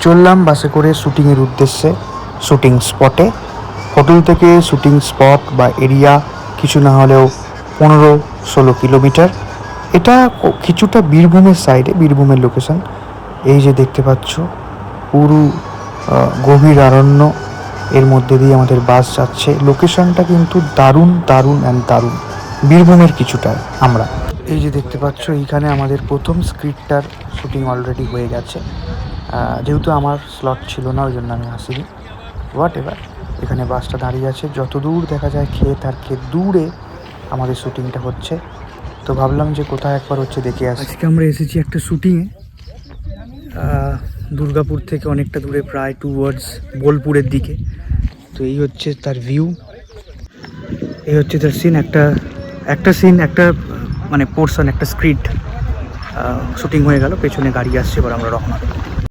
চললাম বাসে করে শুটিংয়ের উদ্দেশ্যে, শুটিং স্পটে। হোটেল থেকে শুটিং স্পট বা এরিয়া কিছু না হলেও 15-16 কিলোমিটার। এটা কিছুটা বীরভূমের সাইডে, বীরভূমের লোকেশন। এই যে দেখতে পাচ্ছ পুরো গভীর অরণ্য, এর মধ্যে দিয়ে আমাদের বাস যাচ্ছে। লোকেশনটা কিন্তু দারুণ দারুণ অ্যান্ড দারুণ, বীরভূমের কিছুটা আমরা। এই যে দেখতে পাচ্ছ এইখানে আমাদের প্রথম স্ক্রিপ্টটার শুটিং অলরেডি হয়ে গেছে। যেহেতু আমার স্লট ছিল না, ওই জন্য আমি আসিনি। হোয়াট এভার, এখানে বাসটা দাঁড়িয়ে আছে, যত দূর দেখা যায় ক্ষেত আর ক্ষেত, দূরে আমাদের শুটিংটা হচ্ছে। তো ভাবলাম যে কোথায় একবার হচ্ছে দেখে আসি। আজকে আমরা এসেছি একটা শুটিংয়ে, দুর্গাপুর থেকে অনেকটা দূরে, প্রায় টুয়ার্ডস বোলপুরের দিকে। তো এই হচ্ছে তার ভিউ, এই হচ্ছে তার সিন। একটা মানে পোর্শন, একটা স্ক্রিপ্ট শুটিং হয়ে গেল, পেছনে গাড়ি আসছে, এবার আমরা রওনা।